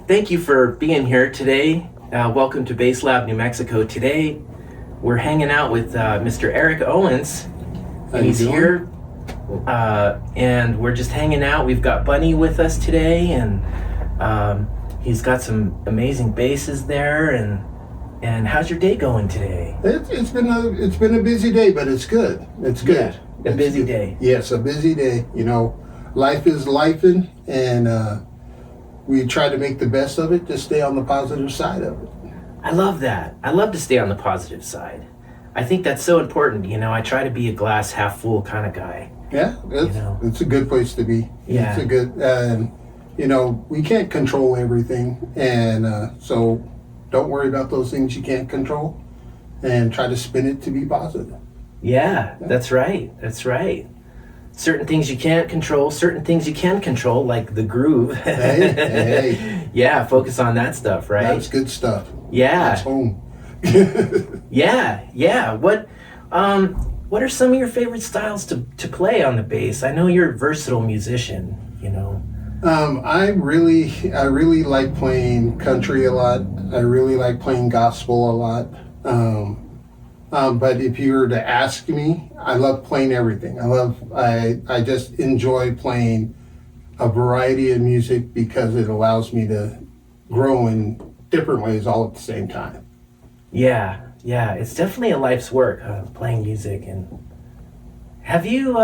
Thank you for being here today. Welcome to Bass Lab, New Mexico. Today, we're hanging out with Mr. Eric Owens, How and you he's doing? here, and we're just hanging out. We've got Bunny with us today, and he's got some amazing basses there. And how's your day going today? It's been a busy day, but it's good. It's good. Yeah, a busy day. Yes, a busy day. You know, life is lifing, and we try to make the best of it. Just stay on the positive side of it. I love that. I love to stay on the positive side. I think that's so important. You know, I try to be a glass half full kind of guy. Yeah, it's a good place to be. Yeah. It's a good, you know, we can't control everything, and so don't worry about those things you can't control, and try to spin it to be positive. Yeah, that's right. That's right. Certain things you can't control, certain things you can control, like the groove. Hey. Yeah, focus on that stuff, right? That's good stuff. Yeah. That's home. Yeah. What are some of your favorite styles to play on the bass? I know you're a versatile musician, you know. I really like playing country a lot. I really like playing gospel a lot. But if you were to ask me, I love playing everything. I just enjoy playing a variety of music because it allows me to grow in different ways all at the same time. Yeah, it's definitely a life's work, playing music. And have you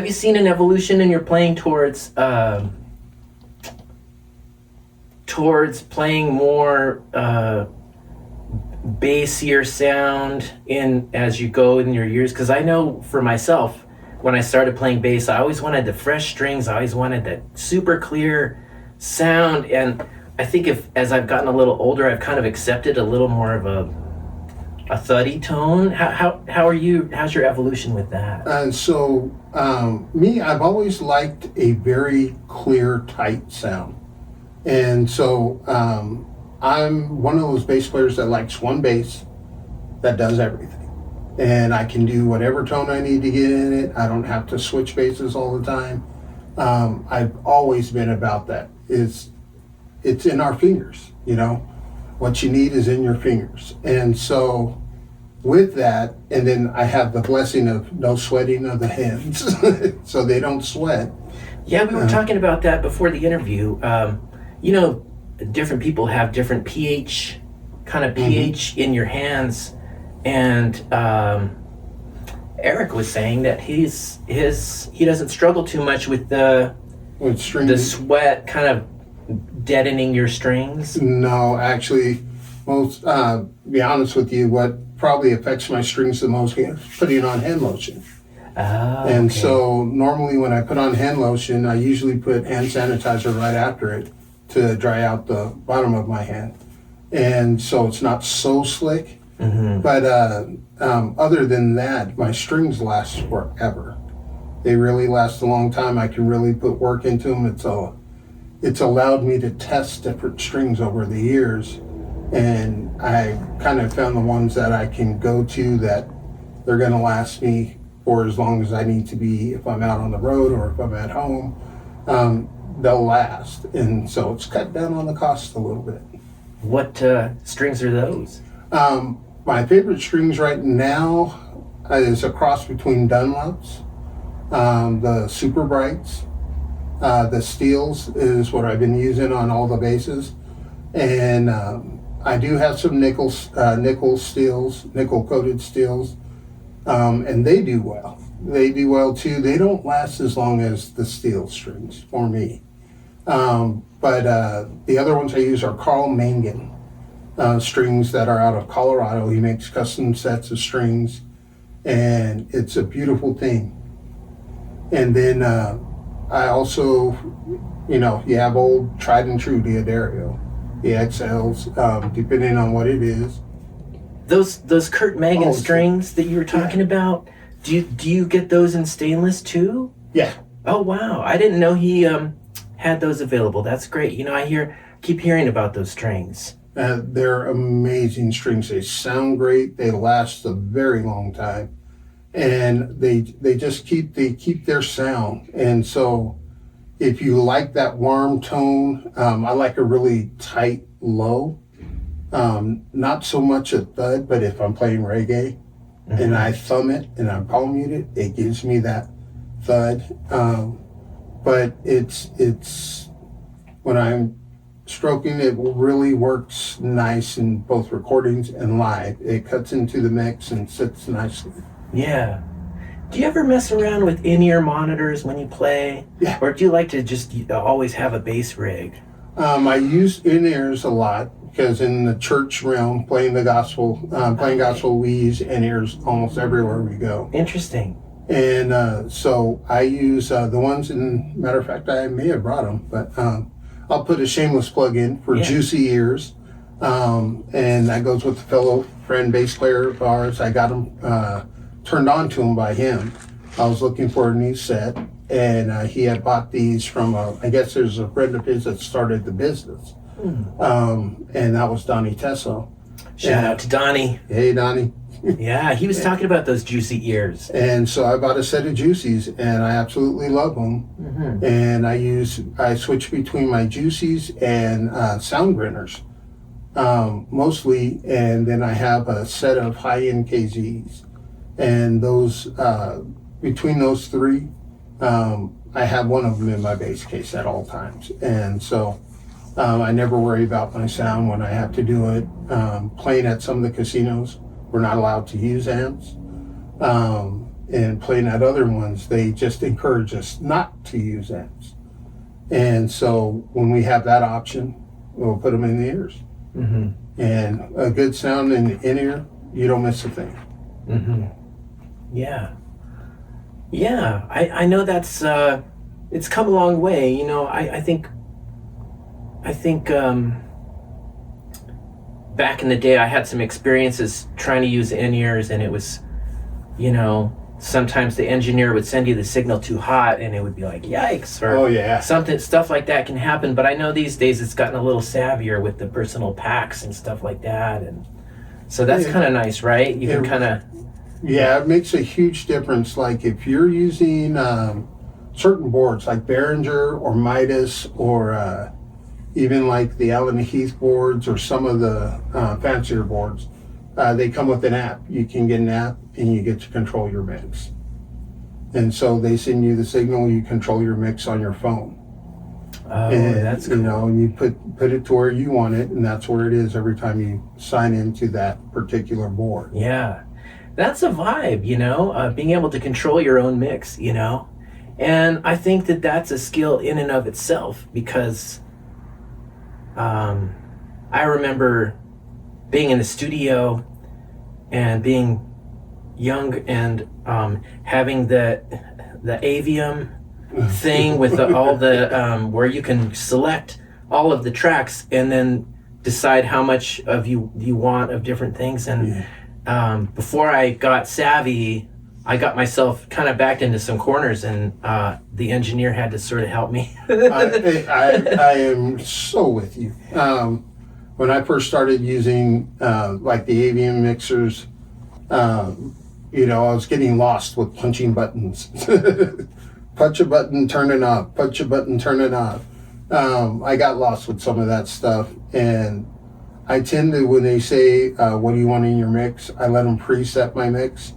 seen an evolution in your playing towards playing more bassier sound in as you go in your years? Because I know for myself, when I started playing bass, I always wanted the fresh strings. I always wanted that super clear sound. And I think as I've gotten a little older, I've kind of accepted a little more of a thuddy tone. How are you? How's your evolution with that? I've always liked a very clear, tight sound. And so I'm one of those bass players that likes one bass that does everything. And I can do whatever tone I need to get in it. I don't have to switch basses all the time. I've always been about that. It's in our fingers, you know. What you need is in your fingers. And so with that, and then I have the blessing of no sweating of the hands, so they don't sweat. Yeah, we were talking about that before the interview. You know, different people have different pH in your hands, and Eric was saying that he doesn't struggle too much with the sweat kind of deadening your strings. No, actually, most be honest with you, what probably affects my strings the most is putting on hand lotion. And okay. so normally when I put on hand lotion, I usually put hand sanitizer right after it to dry out the bottom of my hand. And so it's not so slick. Mm-hmm. But other than that, my strings last forever. They really last a long time. I can really put work into them. It's allowed me to test different strings over the years. And I kind of found the ones that I can go to that they're going to last me for as long as I need to be. If I'm out on the road or if I'm at home, they'll last. And so it's cut down on the cost a little bit. What strings are those? My favorite strings right now is a cross between Dunlops, the Super Brights, the Steels is what I've been using on all the basses. And I do have some nickel coated steels, and they do well. They do well too. They don't last as long as the steel strings for me. But the other ones I use are Carl Mangan strings that are out of Colorado. He makes custom sets of strings, and it's a beautiful thing. And then I also, you know, you have old tried and true D'Addario, the XLs, depending on what it is. Those Kurt Mangan strings that you were talking about, do you get those in stainless too? Yeah. Oh wow, I didn't know he had those available. That's great. You know, keep hearing about those strings. They're amazing strings. They sound great. They last a very long time, and they just keep their sound. And so if you like that warm tone, I like a really tight low. Not so much a thud, but if I'm playing reggae and I thumb it and I palm mute it, it gives me that thud. But it's when I'm stroking, it really works nice in both recordings and live. It cuts into the mix and sits nicely. Yeah. Do you ever mess around with in-ear monitors when you play? Yeah. Or do you like to just always have a bass rig? I use in-ears a lot because in the church realm, playing the gospel, we use in-ears almost everywhere we go. Interesting. And so I use the ones, and matter of fact, I may have brought them, but I'll put a shameless plug in for Juicy Ears. And that goes with a fellow friend, bass player of ours. I got him turned on to him by him. I was looking for a new set, and he had bought these from, I guess there's a friend of his that started the business. And that was Donnie Tesso. Shout out to Donnie. Hey, Donnie. Yeah, he was talking about those Juicy Ears. And so I bought a set of Juicies, and I absolutely love them. Mm-hmm. And I switch between my Juicies and Sound Grinners mostly, and then I have a set of high-end KZs. And those, between those three, I have one of them in my bass case at all times. And so I never worry about my sound when I have to do it. Playing at some of the casinos, we're not allowed to use amps. And playing at other ones, they just encourage us not to use amps. And so when we have that option, we'll put them in the ears. Mm-hmm. And a good sound in the in-ear, you don't miss a thing. Mm-hmm. Yeah. Yeah, I know that's, it's come a long way. You know, I think back in the day I had some experiences trying to use in-ears, and it was, you know, sometimes the engineer would send you the signal too hot and it would be like, yikes, or stuff like that can happen. But I know these days it's gotten a little savvier with the personal packs and stuff like that. And so that's kind of nice, right? You can kind of... Yeah, it makes a huge difference. Like if you're using certain boards like Behringer or Midas or even like the Allen Heath boards or some of the fancier boards, they come with an app. You can get an app and you get to control your mix. And so they send you the signal, you control your mix on your phone. Oh, and, that's cool. You know, and you put it to where you want it, and that's where it is every time you sign into that particular board. Yeah. That's a vibe, you know, being able to control your own mix, you know. And I think that that's a skill in and of itself, because I remember being in the studio and being young and having the Avium thing with all the where you can select all of the tracks and then decide how much of you want of different things. And before I got savvy, I got myself kind of backed into some corners, and the engineer had to sort of help me. I am so with you. When I first started using like the Avian mixers, you know, I was getting lost with punching buttons. Punch a button, turn it off. Punch a button, turn it off. I got lost with some of that stuff, and I tend to, when they say, what do you want in your mix, I let them preset my mix.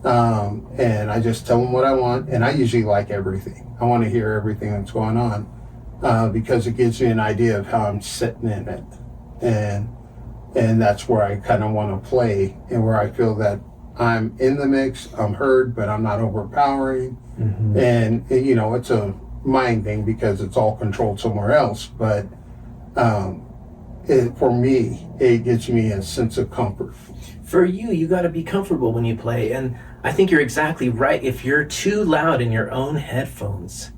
And I just tell them what I want, and I usually like everything. I want to hear everything that's going on because it gives me an idea of how I'm sitting in it, and that's where I kind of want to play, and where I feel that I'm in the mix, I'm heard, but I'm not overpowering. Mm-hmm. And you know, it's a mind thing because it's all controlled somewhere else, but for me, it gives me a sense of comfort. For you got to be comfortable when you play, and I think you're exactly right. If you're too loud in your own headphones,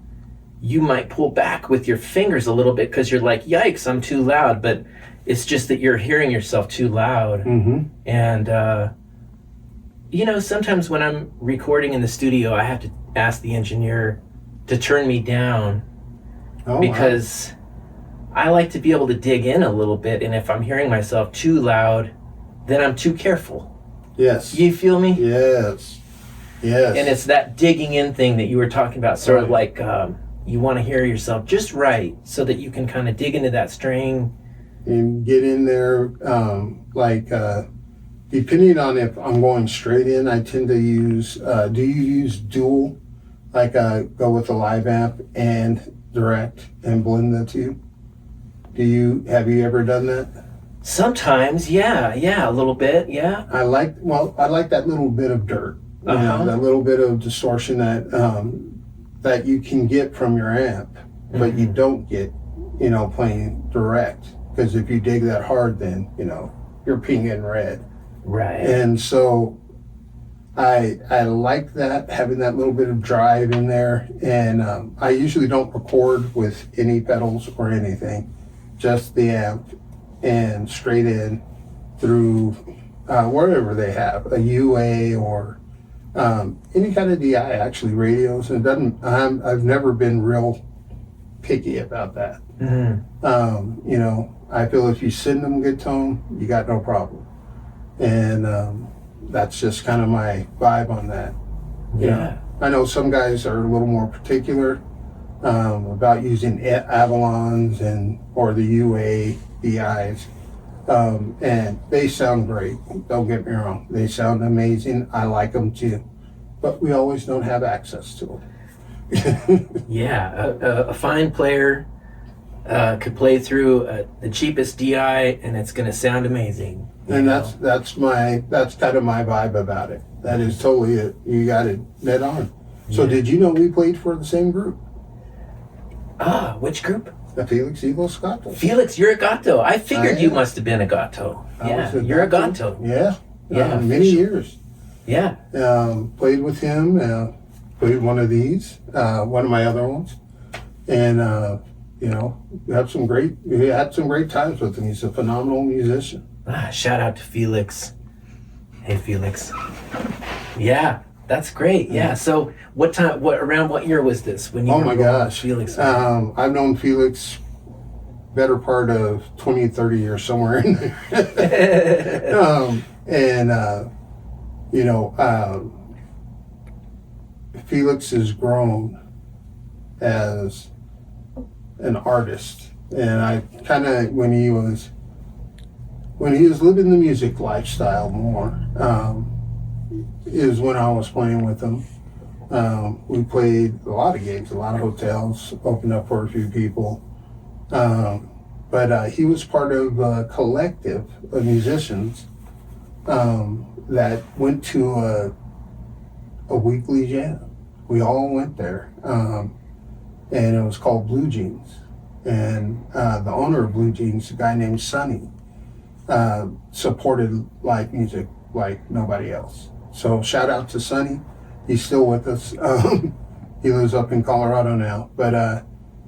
you might pull back with your fingers a little bit because you're like, yikes, I'm too loud, but it's just that you're hearing yourself too loud. Mm-hmm. And you know, sometimes when I'm recording in the studio, I have to ask the engineer to turn me down because I like to be able to dig in a little bit, and if I'm hearing myself too loud, then I'm too careful. Yes. You feel me? Yes. Yes. And it's that digging in thing that you were talking about, sort of like You want to hear yourself just right so that you can kind of dig into that string. And get in there, depending on if I'm going straight in, I tend to use, do you use dual? Go with the live amp and direct and blend the two? Have you ever done that? Sometimes, yeah, a little bit, yeah. I like that little bit of dirt, that little bit of distortion that you can get from your amp, but you don't get, playing direct. Because if you dig that hard, then, you're pinging red. Right. And so I like that, having that little bit of drive in there. And I usually don't record with any pedals or anything, just the amp and straight in through wherever they have, a UA or any kind of DI, actually, radios. And I've never been real picky about that. I feel if you send them good tone, you got no problem. And that's just kind of my vibe on that. Yeah. I know some guys are a little more particular about using Avalons or the UA DIs. And they sound great. Don't get me wrong. They sound amazing. I like them too. But we always don't have access to them. Yeah. A fine player could play through the cheapest DI and it's going to sound amazing. And that's kind of my vibe about it. That is totally it. You got it dead on. So did you know we played for the same group? Which group? The Felix Eagles Gato. Felix, you're a Gato. I figured you must have been a Gato. Yeah, you're a Gato. Yeah. Many years. Yeah. Played with him. Played one of these. One of my other ones. And we had some great times with him. He's a phenomenal musician. Shout out to Felix. Hey, Felix. Yeah. That's great. Yeah. So around what year was this when you were with Felix? I've known Felix better part of 20, 30 years, somewhere in there. Felix has grown as an artist. And I kind of, when he was living the music lifestyle more, is when I was playing with him. We played a lot of gigs, a lot of hotels, opened up for a few people. But he was part of a collective of musicians that went to a weekly jam. We all went there. And it was called Blue Jeans. And the owner of Blue Jeans, a guy named Sonny, supported live music like nobody else. So shout out to Sonny. He's still with us. He lives up in Colorado now. But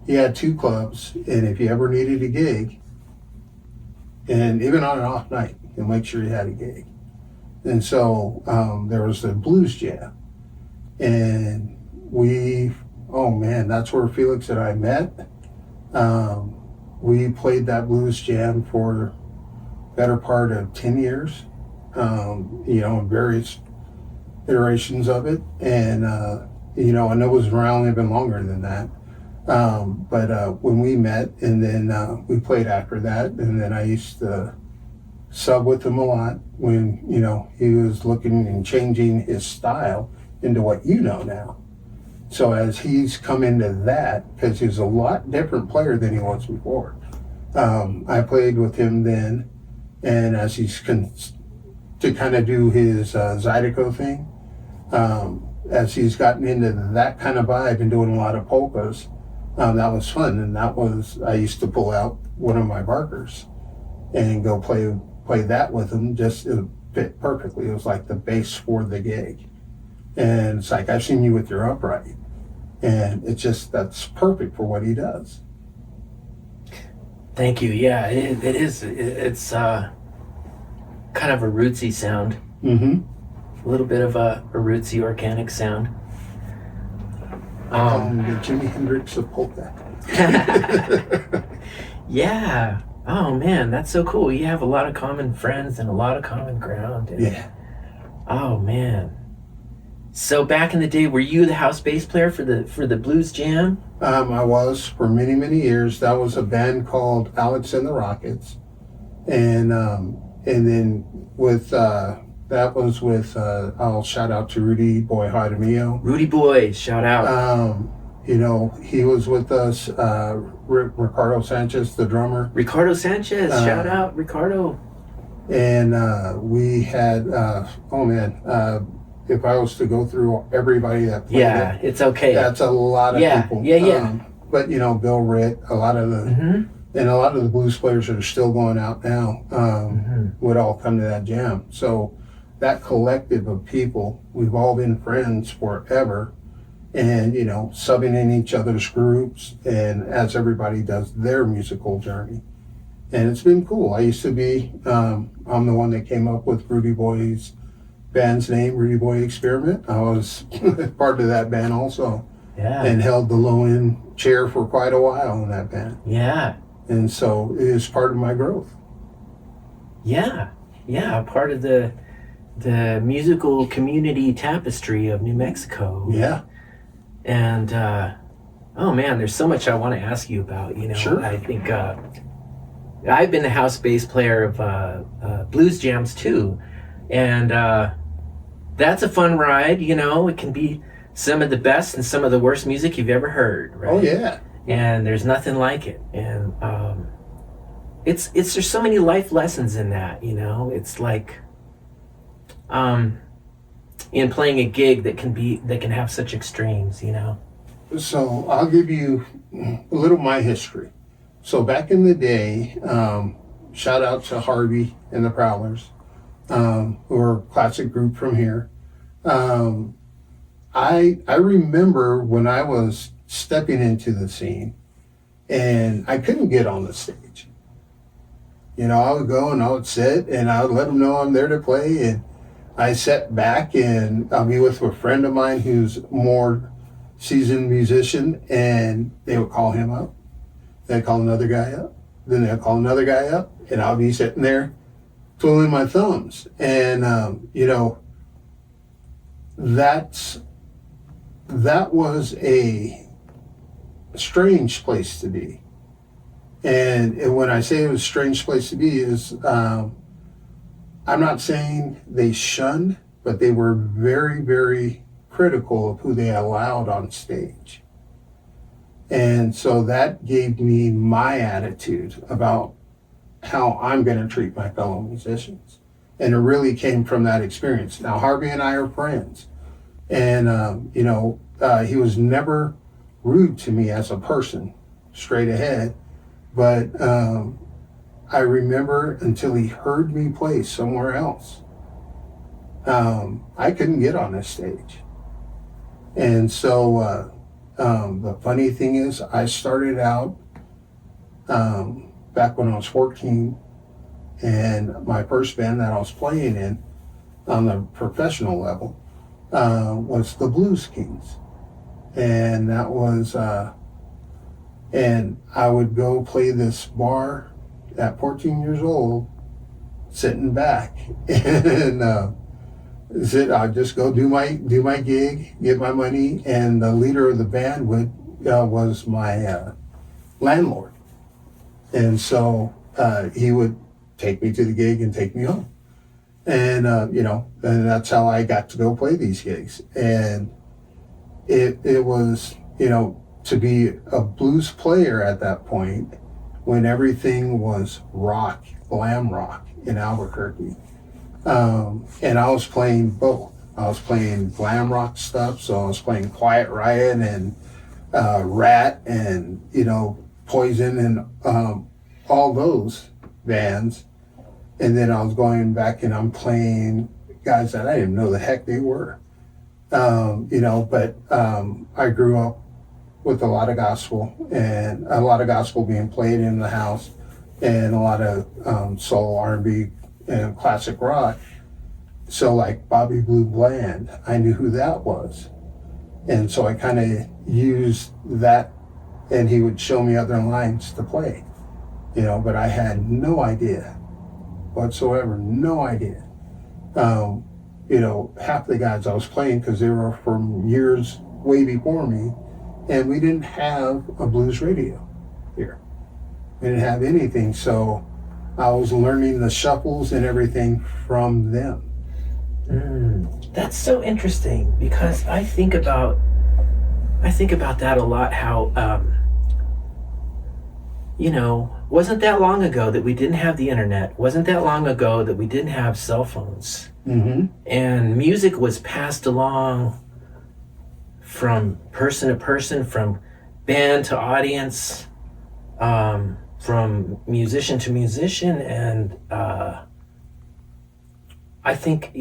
he had 2 clubs, and if you ever needed a gig, and even on an off night, he'll make sure you had a gig. And so there was the Blues Jam. And that's where Felix and I met. We played that Blues Jam for better part of 10 years, in various iterations of it. And, I know it was around even longer than that. But when we met, and then we played after that, and then I used to sub with him a lot when, he was looking and changing his style into what now. So as he's come into that, because he's a lot different player than he was before, I played with him then, and as he's to kind of do his Zydeco thing, as he's gotten into that kind of vibe and doing a lot of polkas, that was fun. And I used to pull out one of my Barkers and go play that with him. Just it fit perfectly. It was like the base for the gig. And it's like, I've seen you with your upright. And that's perfect for what he does. Thank you. Yeah, it is. It's kind of a rootsy sound. Mm-hmm. A little bit of a rootsy organic sound. The Jimi Hendrix of polka. Yeah. Oh man, that's so cool. You have a lot of common friends and a lot of common ground. Yeah. Oh man. So back in the day, were you the house bass player for the blues jam? I was for many, many years. That was a band called Alex and the Rockets, and then with that was with I'll shout out to Rudy Boy Jaramillo. Rudy Boy, shout out. He was with us. Ricardo Sanchez, the drummer, Ricardo Sanchez, shout out Ricardo. and we had if I was to go through everybody that played Yeah, it, it's okay. that's a lot of Yeah, people. yeah. But Bill Ritt, a lot of the and a lot of the blues players that are still going out now would all come to that jam. So that collective of people, we've all been friends forever, and subbing in each other's groups, and as everybody does their musical journey, and it's been cool. I used to be I'm the one that came up with Rudy Boy's band's name, Rudy Boy Experiment. I was part of that band also, and held the low end chair for quite a while in that band. Yeah. And so it is part of my growth. Yeah, part of the musical community tapestry of New Mexico. Yeah. And oh man, there's so much I want to ask you about. Sure. I think I've been the house bass player of blues jams too, and that's a fun ride. It can be some of the best and some of the worst music you've ever heard. Right? Oh yeah. And there's nothing like it. And there's so many life lessons in that. It's like in playing a gig that can have such extremes. So I'll give you a little of my history. So back in the day, shout out to Harvey and the Prowlers, who are a classic group from here. I remember when I was stepping into the scene and I couldn't get on the stage. I would go and I would sit and I would let them know I'm there to play, and I sat back and I'll be with a friend of mine who's more seasoned musician, and they would call him up. They'd call another guy up. Then they'd call another guy up, and I'll be sitting there twiddling my thumbs. And, that was a strange place to be. And when I say it was a strange place to be is, I'm not saying they shunned, but they were very, very critical of who they allowed on stage. And so that gave me my attitude about how I'm going to treat my fellow musicians. And it really came from that experience. Now, Harvey and I are friends. And, he was never rude to me as a person, straight ahead. But I remember until he heard me play somewhere else, I couldn't get on this stage. And so the funny thing is, I started out back when I was 14, and my first band that I was playing in on the professional level was the Blues Kings. And that was, and I would go play this bar at 14 years old, sitting back, and I'd just go do my gig, get my money, and the leader of the band was my landlord, and so he would take me to the gig and take me home, and and that's how I got to go play these gigs, and it was to be a blues player at that point when everything was rock, glam rock in Albuquerque. And I was playing both. I was playing glam rock stuff, so I was playing Quiet Riot and Rat and, Poison and all those bands. And then I was going back and I'm playing guys that I didn't know the heck they were. But I grew up with a lot of gospel, and a lot of gospel being played in the house, and a lot of soul, R&B, and classic rock. So like Bobby Blue Bland, I knew who that was. And so I kind of used that, and he would show me other lines to play, but I had no idea whatsoever, no idea. half the guys I was playing, because they were from years way before me, and we didn't have a blues radio here. We didn't have anything, so I was learning the shuffles and everything from them. That's so interesting, because I think about that a lot. How wasn't that long ago that we didn't have the internet? Wasn't that long ago that we didn't have cell phones? Mm-hmm. And music was passed along from person to person, from band to audience, from musician to musician, and I think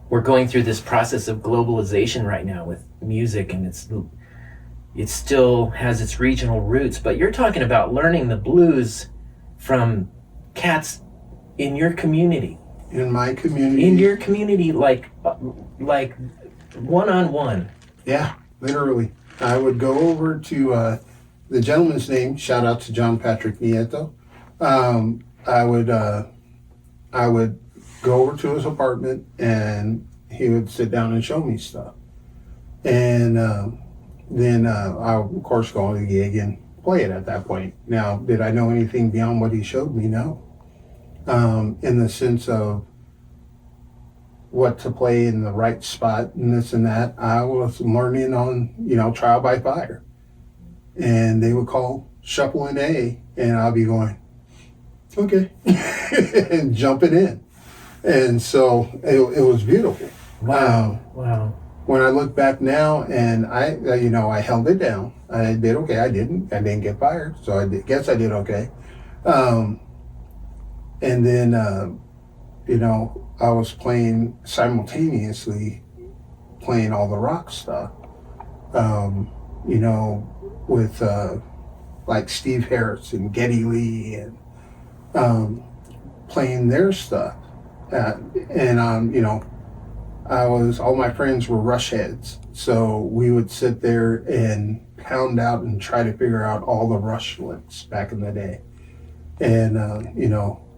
we're going through this process of globalization right now with music, and it still has its regional roots, but you're talking about learning the blues from cats in your community. In my community. In your community, like one-on-one. Yeah, literally. I would go over to the gentleman's name, shout out to John Patrick Nieto. I would go over to his apartment, and he would sit down and show me stuff. And then I would, of course, go on the gig and play it at that point. Now, did I know anything beyond what he showed me? No. In the sense of what to play in the right spot and this and that, I was learning on, trial by fire. And they would call shuffling A, and I'll be going, okay, and jumping in. And so it was beautiful. Wow. When I look back now, and I held it down. I did okay. I didn't get fired, so guess I did okay. And then, I was playing simultaneously, playing all the rock stuff. With like Steve Harris and Geddy Lee, and playing their stuff. All my friends were Rush heads, so we would sit there and pound out and try to figure out all the Rush licks back in the day. And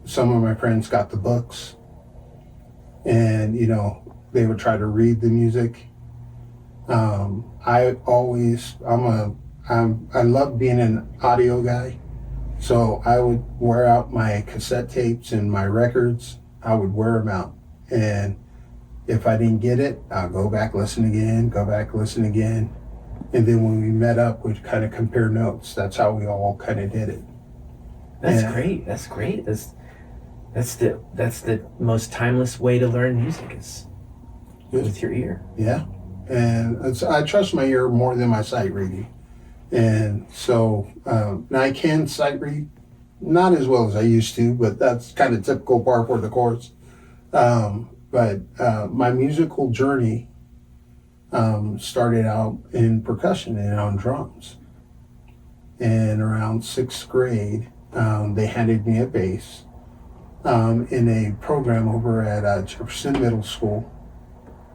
some of my friends got the books, and they would try to read the music. I love being an audio guy, so I would wear out my cassette tapes and my records. I would wear them out, and if I didn't get it, I'll go back, listen again, and then when we met up, we'd kind of compare notes. That's how we all kind of did it. That's great. That's the most timeless way to learn music is with your ear. Yeah, and I trust my ear more than my sight reading, and so now I can sight read, not as well as I used to, but that's kind of typical par for the course. But my musical journey started out in percussion and on drums. And around 6th grade, they handed me a bass in a program over at Jefferson Middle School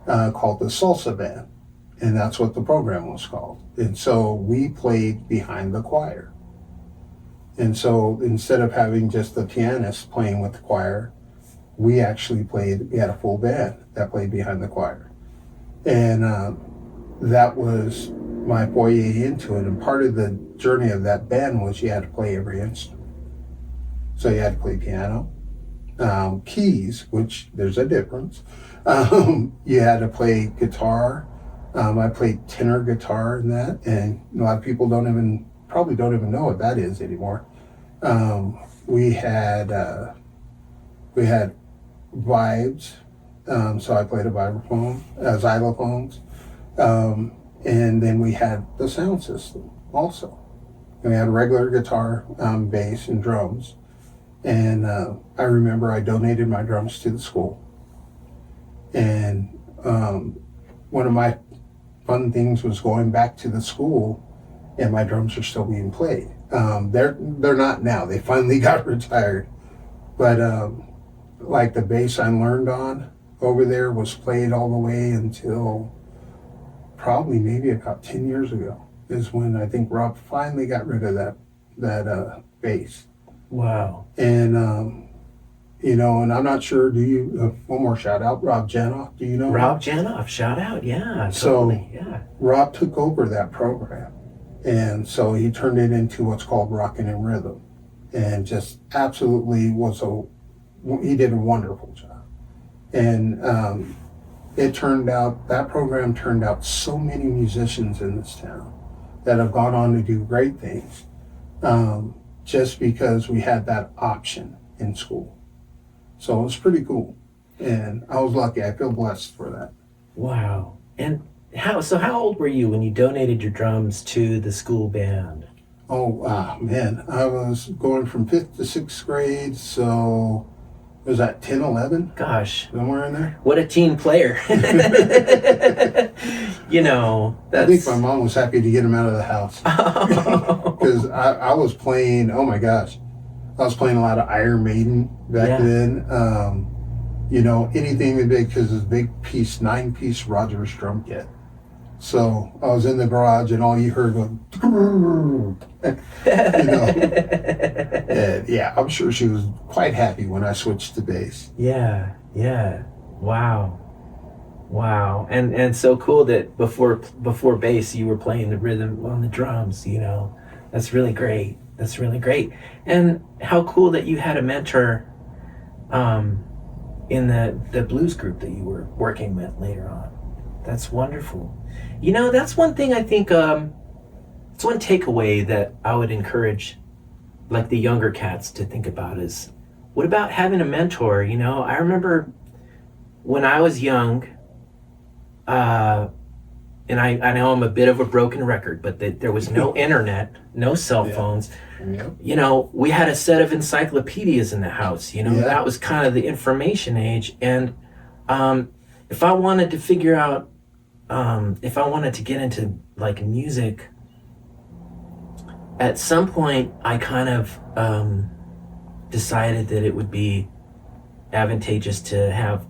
called the Salsa Band. And that's what the program was called. And so we played behind the choir. And so instead of having just the pianist playing with the choir, we had a full band that played behind the choir. And that was my foray into it. And part of the journey of that band was you had to play every instrument. So you had to play piano, keys, which there's a difference. You had to play guitar. I played tenor guitar in that, and a lot of people probably don't even know what that is anymore. We had vibes, so I played a vibraphone, xylophones, and then we had the sound system also. And we had a regular guitar, bass, and drums. And I remember I donated my drums to the school. And one of my fun things was going back to the school, and my drums are still being played. They're not now. They finally got retired. But like the bass I learned on over there was played all the way until probably maybe about 10 years ago is when I think Rob finally got rid of that bass. Wow. And you know, and I'm not sure, do you, one more shout out, Rob Janoff, do you know? Rob Janoff, shout out. Yeah, So totally. Yeah. Rob took over that program. And so he turned it into what's called Rockin' and Rhythm. And just absolutely he did a wonderful job. And that program turned out so many musicians in this town that have gone on to do great things, just because we had that option in school. So it was pretty cool. And I was lucky. I feel blessed for that. Wow. And how old were you when you donated your drums to the school band? Oh, man. I was going from 5th to 6th grade, so was that 10, 11? Gosh. Somewhere in there? What a team player. You know, I think my mom was happy to get him out of the house. Because I was playing, oh my gosh, I was playing a lot of Iron Maiden back then. You know, anything big, because it's a big piece, 9-piece Rogers drum kit. So I was in the garage and all you heard was, you know. And yeah, I'm sure she was quite happy when I switched to bass. Yeah. Wow. And so cool that before bass you were playing the rhythm on the drums, you know. That's really great. And how cool that you had a mentor in the blues group that you were working with later on. That's wonderful. You know, that's one thing I think, it's one takeaway that I would encourage like the younger cats to think about is, what about having a mentor? You know, I remember when I was young, and I know I'm a bit of a broken record, but there was no internet, no cell phones. Yeah. You know, we had a set of encyclopedias in the house. You know, that was kind of the information age. And if I wanted to figure out, if I wanted to get into like music, at some point I kind of decided that it would be advantageous to have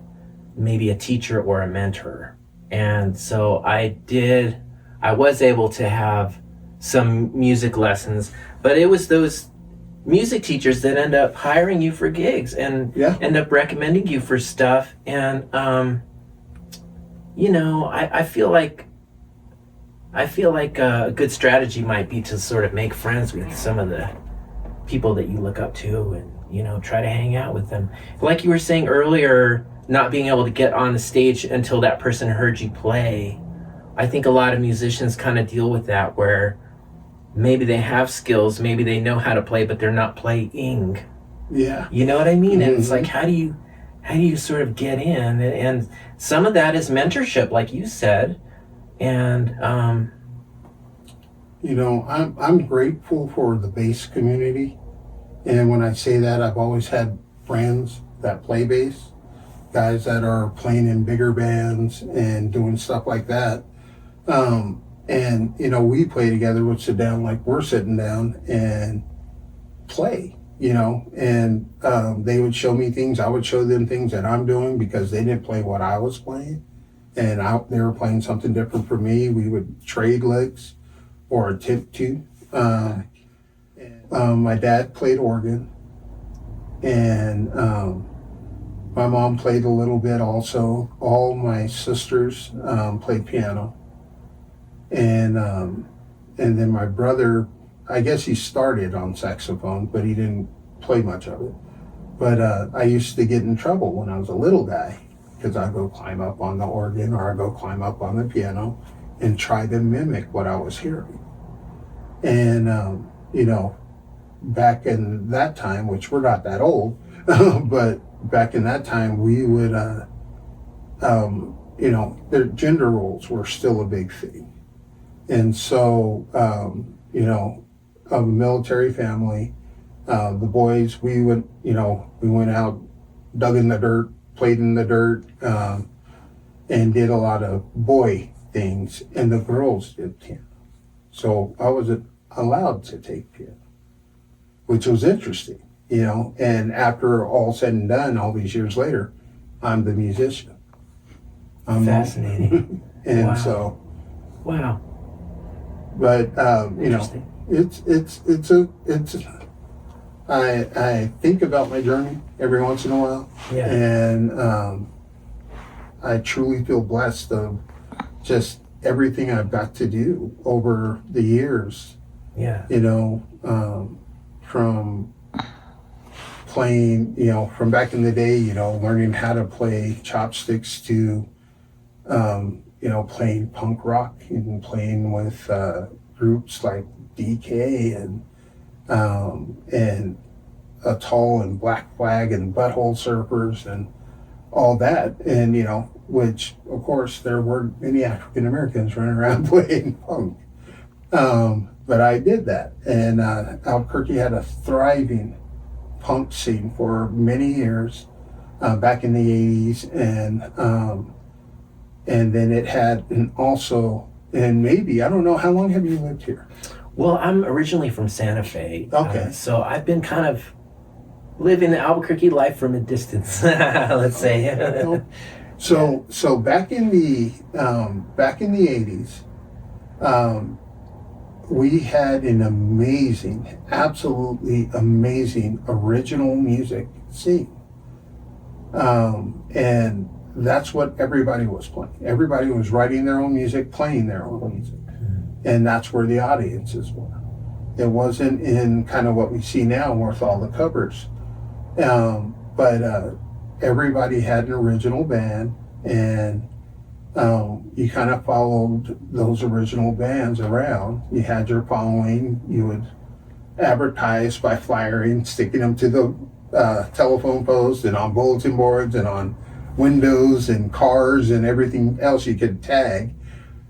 maybe a teacher or a mentor. And so I was able to have some music lessons, but it was those music teachers that end up hiring you for gigs and end up recommending you for stuff. And, you know, I feel like a good strategy might be to sort of make friends with some of the people that you look up to and, you know, try to hang out with them. Like you were saying earlier, not being able to get on the stage until that person heard you play. I think a lot of musicians kind of deal with that, where maybe they have skills, maybe they know how to play, but they're not playing. Yeah. You know what I mean? And it's like, how do you sort of get in? And some of that is mentorship, like you said. And you know, I'm grateful for the bass community. And when I say that, I've always had friends that play bass, guys that are playing in bigger bands and doing stuff like that. And, you know, we play together, we'd sit down like we're sitting down and play, you know, and they would show me things, I would show them things that I'm doing because they didn't play what I was playing. And they were playing something different for me. We would trade licks or attempt to. My dad played organ, and my mom played a little bit also. All my sisters played piano. And then my brother, I guess he started on saxophone, but he didn't play much of it. But I used to get in trouble when I was a little guy, because I'd go climb up on the organ or I'd go climb up on the piano and try to mimic what I was hearing. And, you know, back in that time, which we're not that old, but back in that time, we would, you know, the gender roles were still a big thing. And so, you know, of a military family, the boys, we went out, dug in the dirt, played in the dirt, and did a lot of boy things, and the girls did piano. So I wasn't allowed to take piano, which was interesting, you know. And after all said and done, all these years later, I'm the musician. Fascinating. And wow. So, wow. But you know, it's I think about my journey every once in a while, Yeah. and I truly feel blessed of just everything I've got to do over the years. Yeah. You know, from playing, from back in the day, learning how to play chopsticks to, playing punk rock and playing with groups like DK and Atoll and Black Flag and Butthole Surfers and all that. And, which, of course, there weren't many African Americans running around playing punk. But I did that. And Albuquerque had a thriving punk scene for many years back in the 80s. And then it had, and also, and maybe, I don't know, how long have you lived here? Well, I'm originally from Santa Fe. Okay. So I've been kind of living the Albuquerque life from a distance, let's say. So back in the 80s, we had an amazing, absolutely amazing original music scene. And that's what everybody was playing. Everybody was writing their own music, playing their own music. And that's where the audiences were. It wasn't in kind of what we see now with all the covers. But everybody had an original band, and you kind of followed those original bands around. You had your following. You would advertise by flyering, sticking them to the telephone post and on bulletin boards and on windows and cars and everything else you could tag.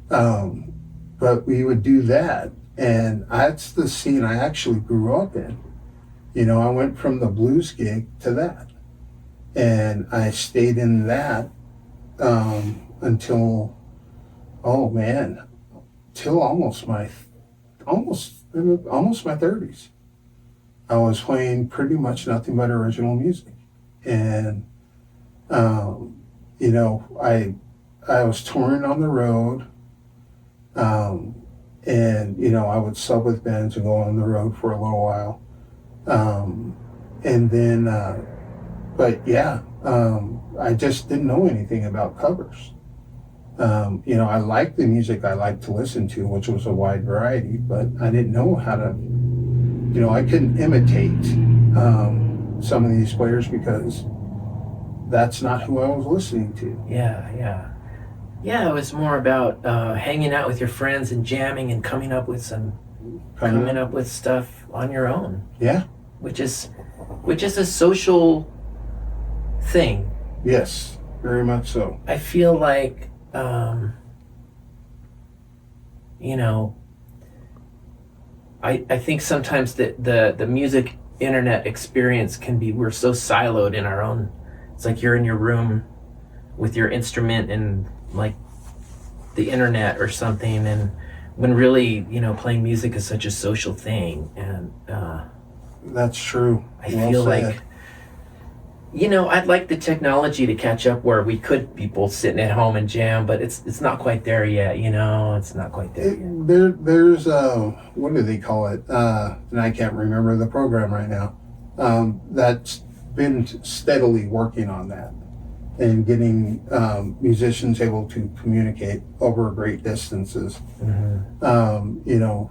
But we would do that, and that's the scene I actually grew up in. I went from the blues gig to that, and I stayed in that until, till almost my 30s. I was playing pretty much nothing but original music, and I was touring on the road, and I would sub with bands and go on the road for a little while, and then, I just didn't know anything about covers. I liked the music I liked to listen to, which was a wide variety, but I didn't know how to, I couldn't imitate some of these players because that's not who I was listening to. Yeah, it was more about hanging out with your friends and jamming and coming up with stuff on your own. Yeah. Which is a social thing. Yes, very much so. I feel like, I think sometimes the music internet experience can be, we're so siloed in our own. It's like you're in your room with your instrument and like the internet or something, and when really, playing music is such a social thing. And that's true. I feel like, I'd like the technology to catch up where we could be both sitting at home and jam, but it's not quite there yet. It's not quite there yet. There's what do they call it? And I can't remember the program right now. That's been steadily working on that and getting musicians able to communicate over great distances. Mm-hmm.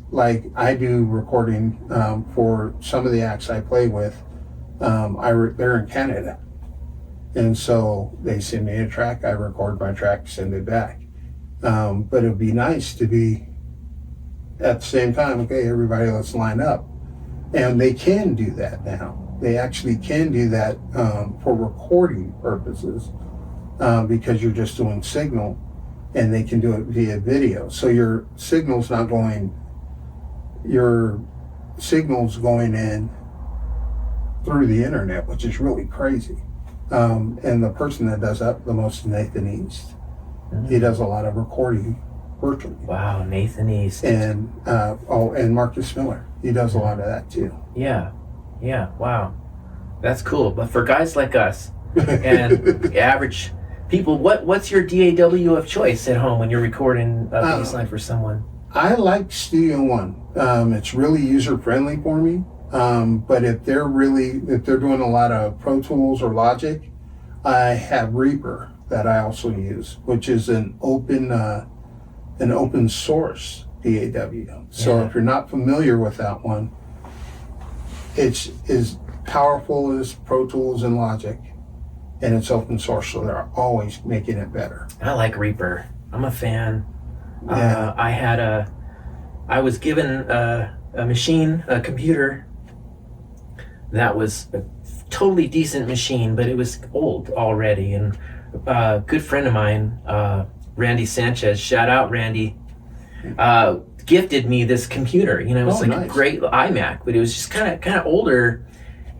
Like I do recording for some of the acts I play with. They're in Canada, and so they send me a track. I record my track, send it back. But it would be nice to be at the same time. Okay, everybody, let's line up, and they can do that now. They actually can do that for recording purposes because you're just doing signal, and they can do it via video. So your signal's not going. Your signal's going in through the internet, which is really crazy. And the person that does that the most is Nathan East. Mm-hmm. He does a lot of recording virtually. Wow, Nathan East. And and Marcus Miller. He does a lot of that too. Yeah, wow. That's cool. But for guys like us and average people, what's your DAW of choice at home when you're recording a bass line for someone? I like Studio One. It's really user friendly for me. But if they're doing a lot of Pro Tools or Logic, I have Reaper that I also use, which is an open source DAW. So if you're not familiar with that one, it's as powerful as Pro Tools and Logic, and it's open source, so they're always making it better. I like Reaper. I'm a fan. Yeah. I was given a computer that was a totally decent machine, but it was old already. And a good friend of mine, Randy Sanchez, shout out Randy, gifted me this computer. You know, it was nice. a great iMac, but it was just kind of older.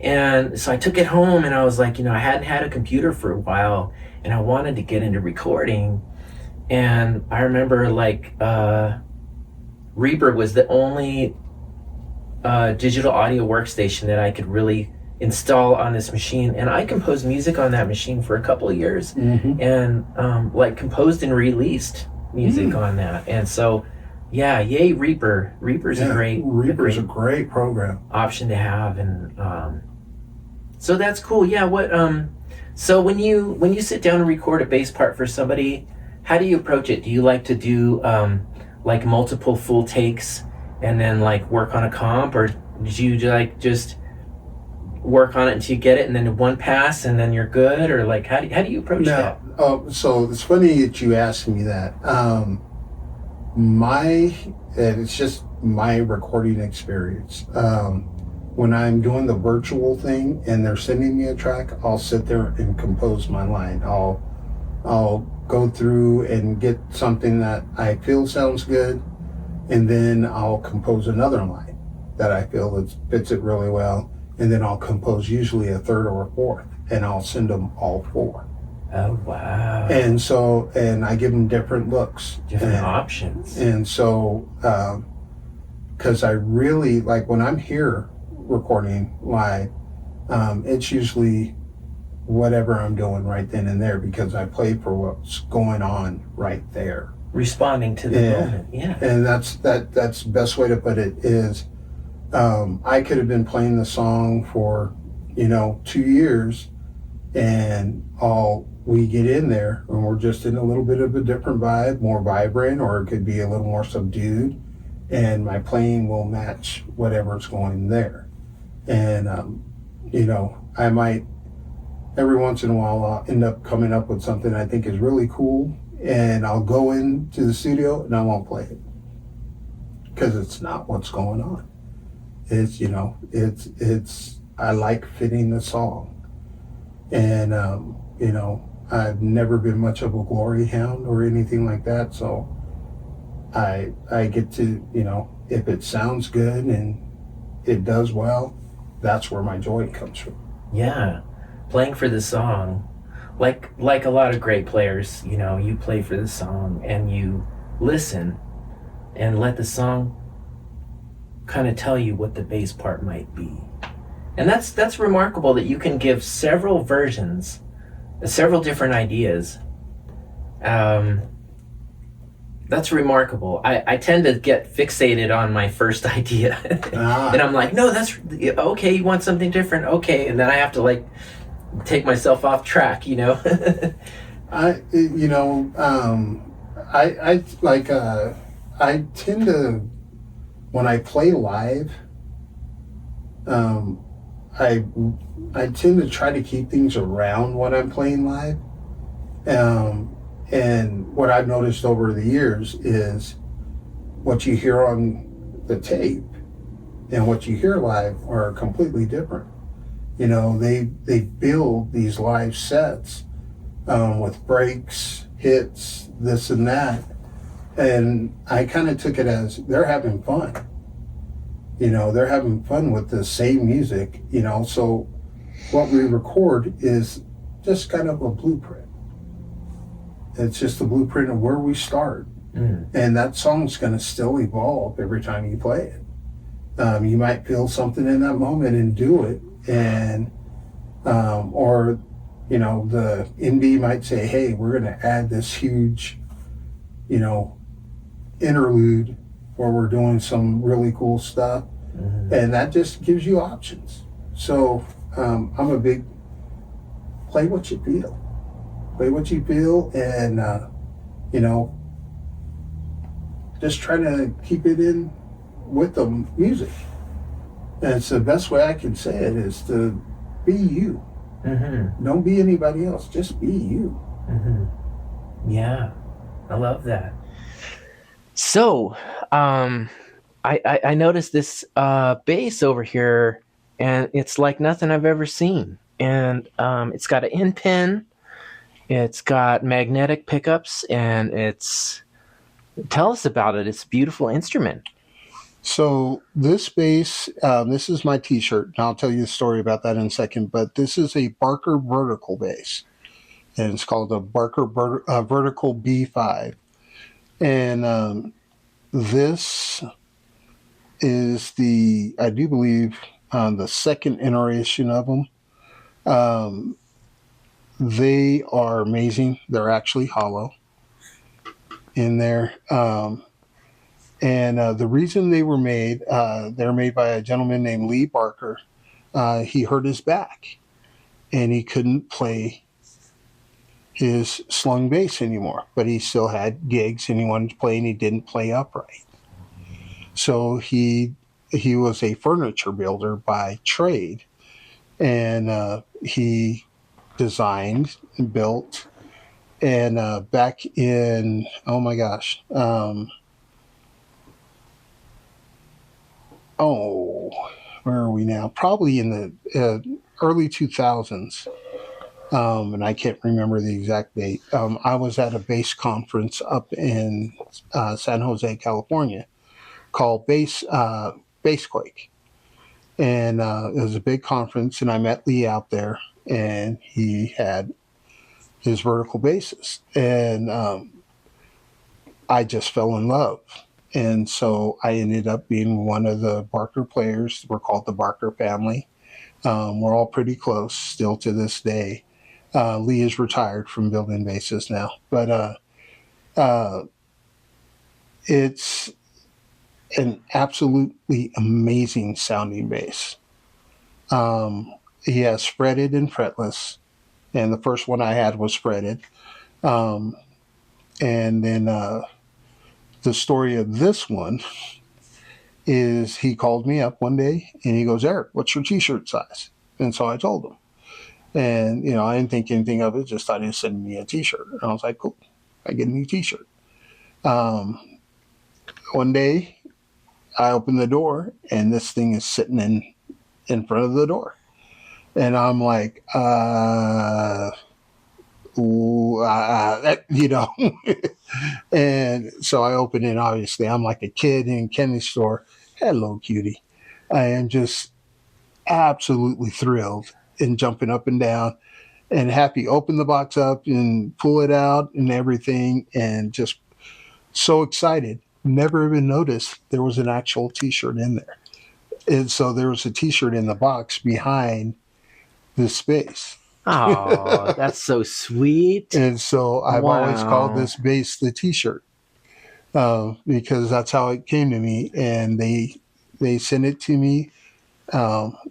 And so I took it home, and I was like, you know, I hadn't had a computer for a while, and I wanted to get into recording. And I remember like Reaper was the only digital audio workstation that I could really install on this machine, and I composed music on that machine for a couple of years, and like composed and released music on that. And so, yeah, yay Reaper! Reaper's a great program option to have, and so that's cool. Yeah, what so when you sit down and record a bass part for somebody, how do you approach it? Do you like to do like multiple full takes and then like work on a comp, or did you like just work on it until you get it and then one pass and then you're good, or like how do you approach that? So it's funny that you asked me that. It's just my recording experience. When I'm doing the virtual thing and they're sending me a track, I'll sit there and compose my line. I'll go through and get something that I feel sounds good, and then I'll compose another line that I feel that fits it really well, and then I'll compose usually a third or a fourth, and I'll send them all four. Oh, wow. And so, and I give them different looks. Different options. And so, because I really, like when I'm here recording live, it's usually whatever I'm doing right then and there, because I play for what's going on right there. Responding to the moment, yeah. And that's the best way to put it is, I could have been playing the song for, 2 years, and we get in there and we're just in a little bit of a different vibe, more vibrant, or it could be a little more subdued, and my playing will match whatever's going there. And, I might, every once in a while, I'll end up coming up with something I think is really cool, and I'll go into the studio and I won't play it because it's not what's going on. It's, I like fitting the song. And, I've never been much of a glory hound or anything like that. So I get to, if it sounds good and it does well, that's where my joy comes from. Yeah. Playing for the song, like a lot of great players, you play for the song and you listen and let the song kind of tell you what the bass part might be. And that's remarkable that you can give several versions, several different ideas. That's remarkable. I tend to get fixated on my first idea. And I'm like, no, that's okay, you want something different, okay, and then I have to like take myself off track, I tend to, when I play live, I tend to try to keep things around what I'm playing live. And what I've noticed over the years is what you hear on the tape and what you hear live are completely different. They build these live sets with breaks, hits, this and that. And I kind of took it as they're having fun. They're having fun with the same music, so what we record is just kind of a blueprint. It's just a blueprint of where we start. And that song's going to still evolve every time you play it. You might feel something in that moment and do it, and or the MD might say, hey, we're going to add this huge interlude where we're doing some really cool stuff. And that just gives you options. So I'm a big play what you feel. Play what you feel, and you know, just try to keep it in with the music. And it's the best way I can say it is to be you. Don't be anybody else. Just be you. Yeah, I love that. So, I noticed this bass over here, and it's like nothing I've ever seen. And it's got an in pin, it's got magnetic pickups, and tell us about it. It's a beautiful instrument. So this bass, this is my T-shirt, and I'll tell you the story about that in a second. But this is a Barker vertical bass, and it's called a Barker Vertical B5. And this is I do believe, the second iteration of them. Um, they are amazing. They're actually hollow in there. And the reason they're made by a gentleman named Lee Barker. He hurt his back and he couldn't play his slung bass anymore, but he still had gigs and he wanted to play, and he didn't play upright. So he was a furniture builder by trade, and he designed and built. And back in, oh my gosh, where are we now? Probably in the early 2000s. And I can't remember the exact date. I was at a bass conference up in San Jose, California, called Bassquake, and it was a big conference. And I met Lee out there, and he had his vertical basses, and I just fell in love. And so I ended up being one of the Barker players. We're called the Barker family. We're all pretty close still to this day. Lee is retired from building basses now, but uh, it's an absolutely amazing sounding bass. He has fretted and fretless, and the first one I had was fretted. Um, and then the story of this one is he called me up one day and he goes, "Eric, what's your T-shirt size?" And so I told him. And, I didn't think anything of it, just thought he'd send me a T-shirt. And I was like, cool, I get a new T-shirt. One day, I open the door, and this thing is sitting in front of the door. And I'm like, ooh, And so I open it, obviously. I'm like a kid in Kenny's store. Hello, cutie. I am just absolutely thrilled and jumping up and down and happy. Open the box up and pull it out and everything, and just so excited. Never even noticed there was an actual T-shirt in there. And so there was a T-shirt in the box behind the space. Oh, that's so sweet. And so I've always called Wow. this bass the T-shirt, because that's how it came to me. And they sent it to me.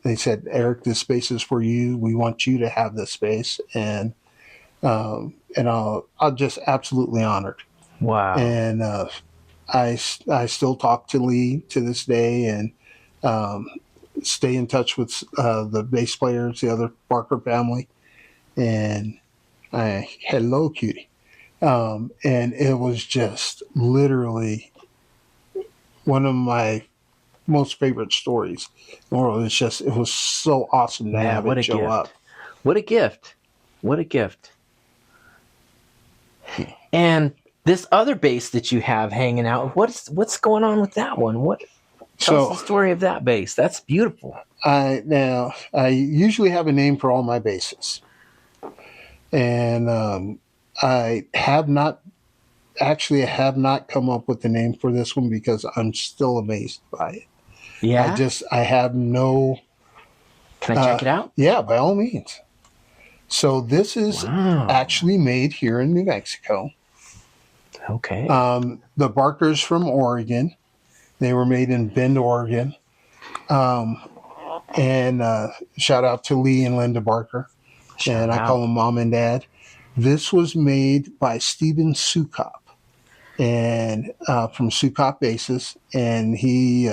They said, "Eric, this space is for you. We want you to have this space." And I'm just absolutely honored. Wow. And I still talk to Lee to this day, and um, stay in touch with the bass players, the other Barker family. And hello, cutie. And it was just literally one of my most favorite stories. Or it was so awesome to Yeah, have what it a show up. gift. What a gift. What a gift. And this other bass that you have hanging out, what's going on with that one? Tell us So the story of that bass. That's beautiful. I usually have a name for all my basses, and I have not come up with a name for this one because I'm still amazed by it. Yeah? I have no. Can I check it out? Yeah, by all means. So this is Wow. actually made here in New Mexico. Okay. The Barkers from Oregon. They were made in Bend, Oregon. And shout out to Lee and Linda Barker. Shout And I out. call them mom and dad. This was made by Steven Sukop and from Sukop Bases. And he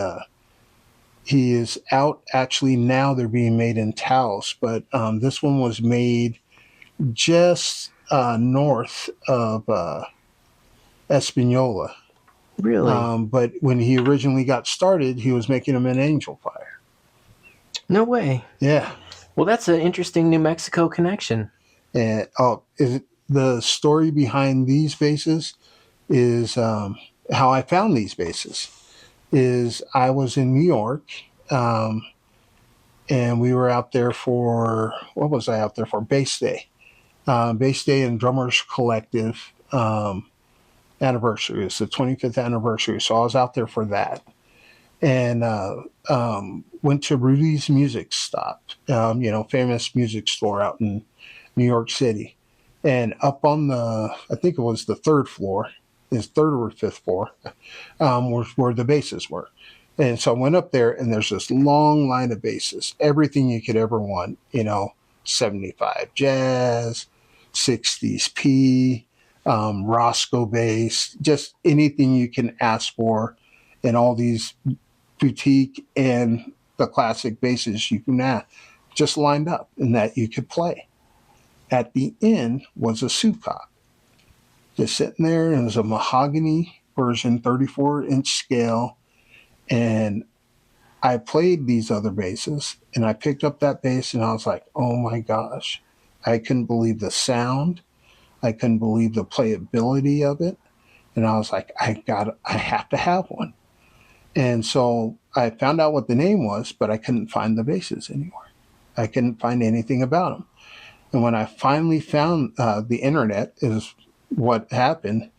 is out actually now. They're being made in Taos, but this one was made just north of Espanola. Really? But when he originally got started, he was making them in Angel Fire. No way. Yeah. Well, that's an interesting New Mexico connection. And the story behind these bases is how I found these bases. Is I was in New York, um, and we were out there for what was I out there for? Bass Day, Bass Day and Drummers Collective anniversary. It's the 25th anniversary, so I was out there for that, and went to Rudy's Music Stop, famous music store out in New York City. And up on I think it was the third floor, is third or fifth floor, where the bases were. And so I went up there, and there's this long line of bases, everything you could ever want, 75 jazz, 60s P, Roscoe bass, just anything you can ask for, and all these boutique and the classic basses you can ask, just lined up and that you could play. At the end was a Sukop, just sitting there, and it was a mahogany version, 34-inch scale. And I played these other basses, and I picked up that bass, and I was like, oh my gosh. I couldn't believe the sound. I couldn't believe the playability of it. And I was like, I have to have one. And so I found out what the name was, but I couldn't find the basses anywhere. I couldn't find anything about them. And when I finally found the internet, is what happened.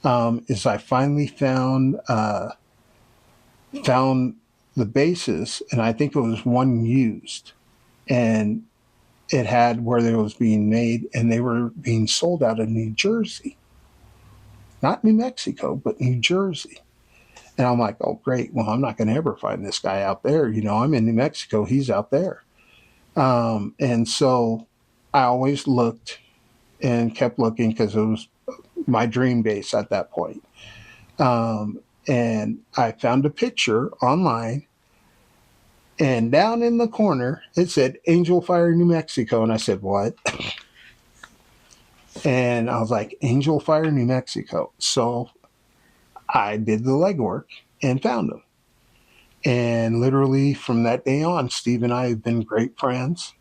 Is I finally found the bases, and I think it was one used, and it had where they was being made, and they were being sold out of New Jersey, not New Mexico, but New Jersey. And I'm like, oh great, well I'm not going to ever find this guy out there. I'm in New Mexico, he's out there. And so I always looked and kept looking because it was my dream base at that point. And I found a picture online, and down in the corner it said Angel Fire, New Mexico. And I said, what? And I was like, Angel Fire, New Mexico. So I did the legwork and found them. And literally from that day on, Steve and I have been great friends.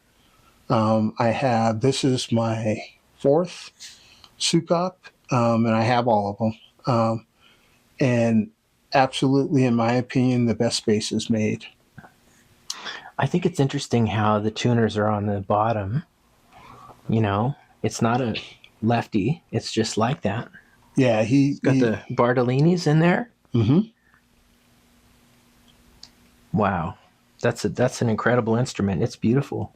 This is my fourth Sukop, and I have all of them. And absolutely, in my opinion, the best bass is made. I think it's interesting how the tuners are on the bottom. It's not a lefty. It's just like that. Yeah, It's got the Bartolinis in there. Mm-hmm. Wow, that's an incredible instrument. It's beautiful.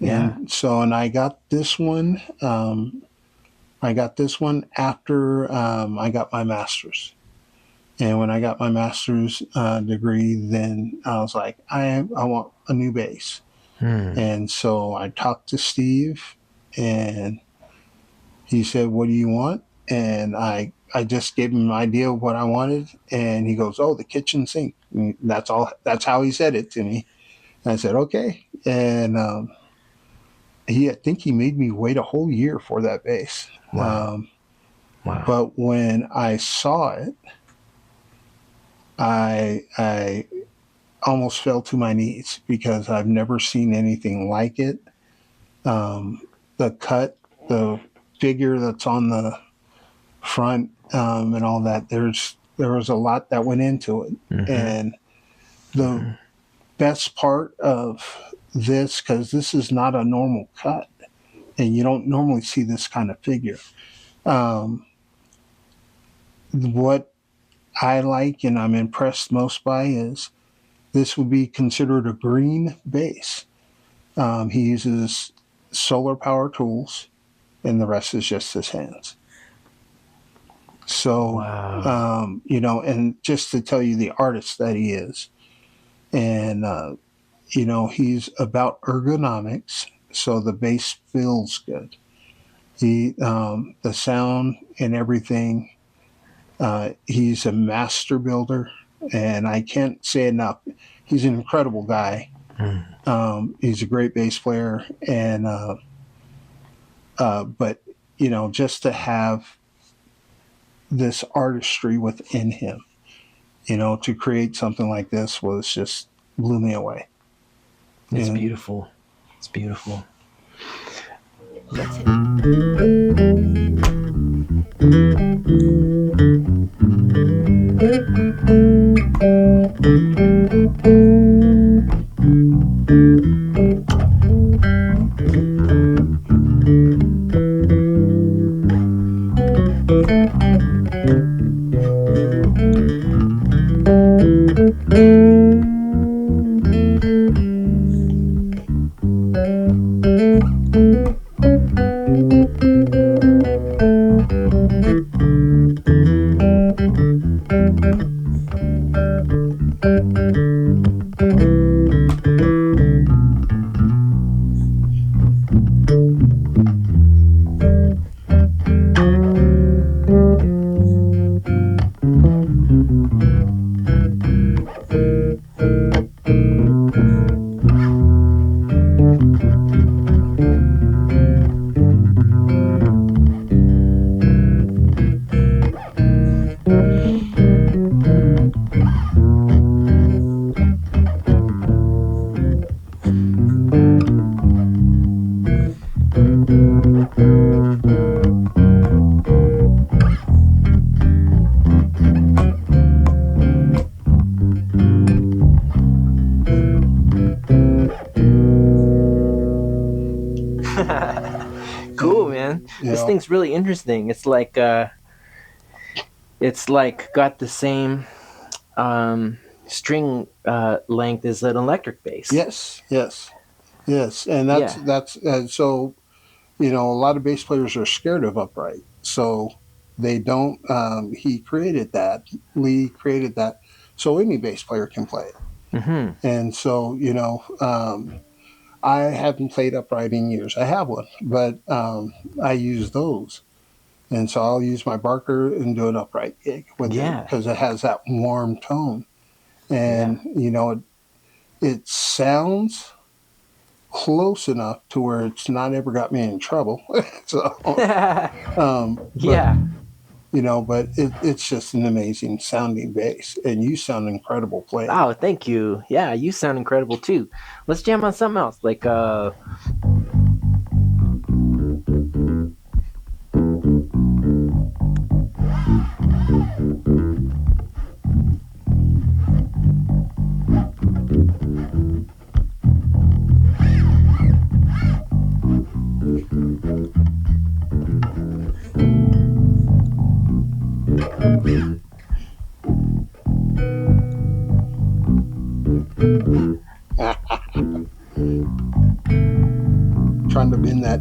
Yeah. And I got this one. I got this one after I got my master's. And when I got my master's degree, then I was like, I want a new bass. And so I talked to Steve, and he said, what do you want? And I just gave him an idea of what I wanted. And he goes, oh, the kitchen sink. And that's all. That's how he said it to me. And I said, okay. And I think he made me wait a whole year for that bass. Wow. Wow. But when I saw it, I almost fell to my knees because I've never seen anything like it. The cut, the figure that's on the front, and all that. There was a lot that went into it, and the best part of this, because this is not a normal cut, and you don't normally see this kind of figure. What I like and I'm impressed most by is this would be considered a green bass. He uses solar power tools, and the rest is just his hands. So, Wow. and just to tell you the artist that he is, and he's about ergonomics, so the bass feels good. The sound and everything. He's a master builder, and I can't say enough. He's an incredible guy. He's a great bass player, and but just to have this artistry within him, to create something like this was just blew me away. It's beautiful. It's beautiful. That's it. Cool, man. This thing's really interesting. It's like got the same string length as an electric bass. Yes, and that's so. A lot of bass players are scared of upright, so they don't. He created that. Lee created that, so any bass player can play it. Mm-hmm. And so I haven't played upright in years. I have one, but I use those. And so I'll use my Barker and do an upright gig with it because it has that warm tone. And, it sounds close enough to where it's not ever got me in trouble. So, but it's just an amazing sounding bass. And you sound incredible playing. Oh, thank you. Yeah, you sound incredible too. Let's jam on something else. Like, trying to bend that.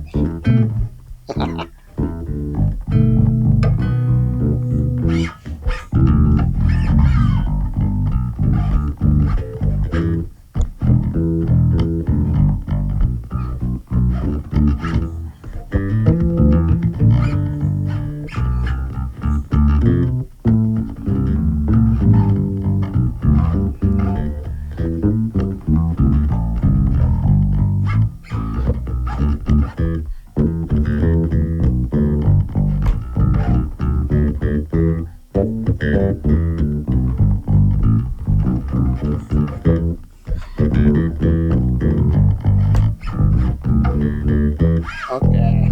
Okay.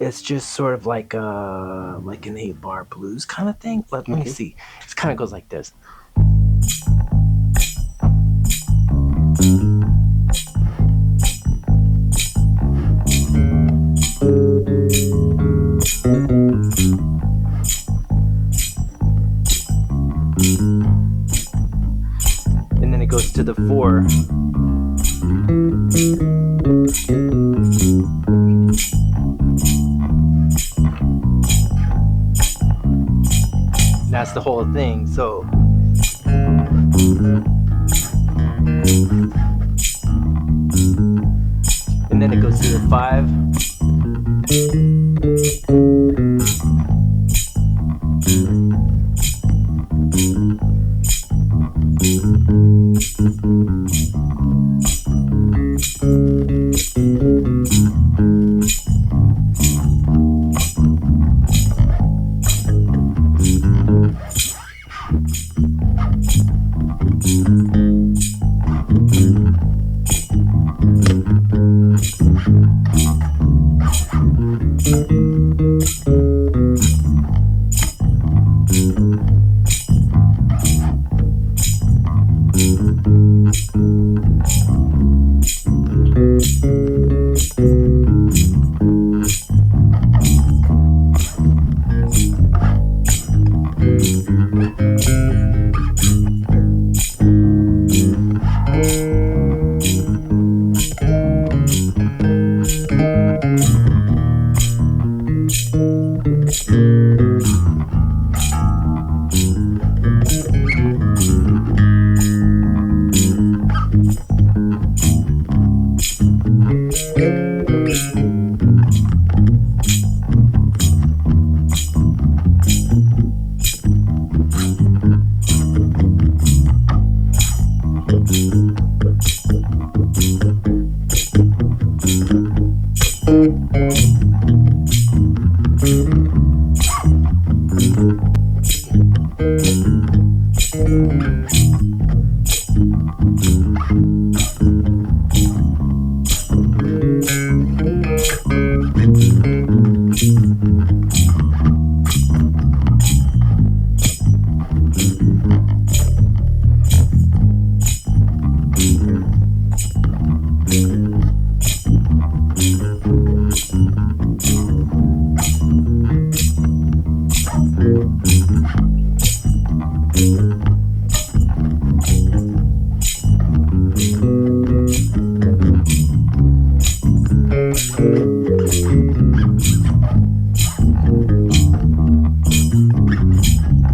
it's just sort of like an 8-bar blues kind of thing. Let me see. It kind of goes like this. And then it goes to the 4. That's the whole thing. So and then it goes to the 5.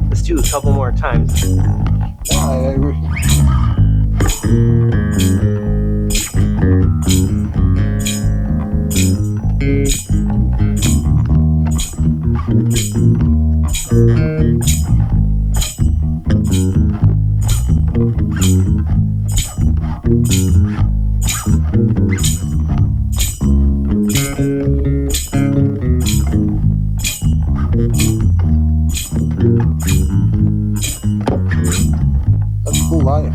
Let's do a couple more times. That's a cool line.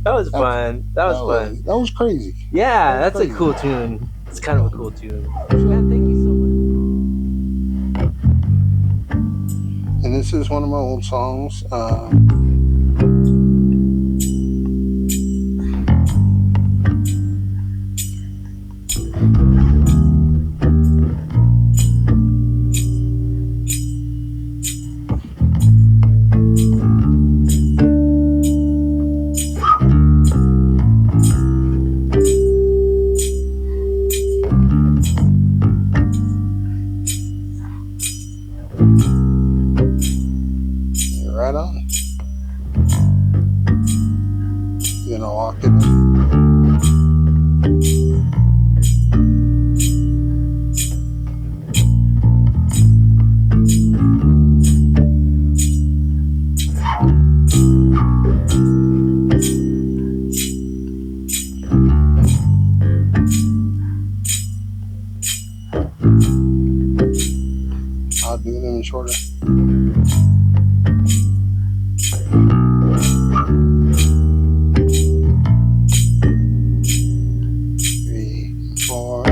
That was fun. That was fun. That was crazy. Yeah, That was that's crazy. a cool tune. It's kind of a cool tune. Man, thank you so much. And this is one of my old songs. Right on. Then I'll walk it in. I'll do them in shorter. 3, 4,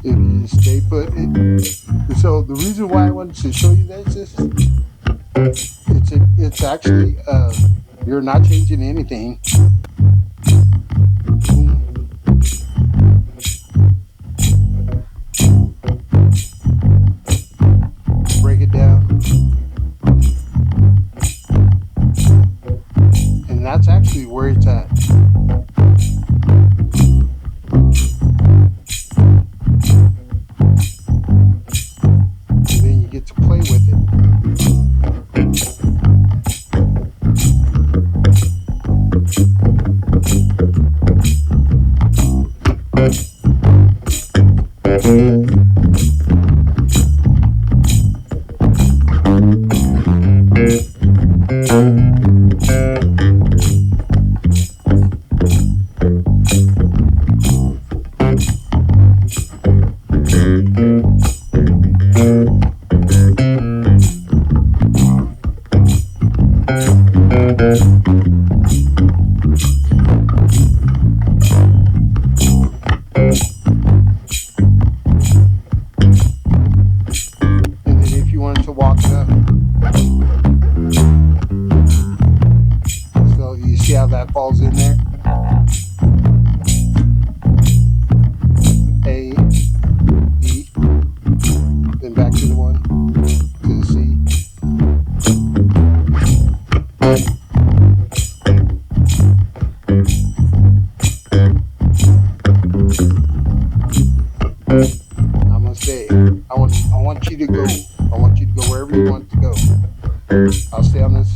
and stay put. So the reason why I wanted to show you this is it's actually you're not changing anything. Break it down, and that's actually where it's at. To play with it. That falls in there. A, E, then back to the 1, to the C. I'm gonna stay. I want you to go. I want you to go wherever you want to go. I'll stay on this.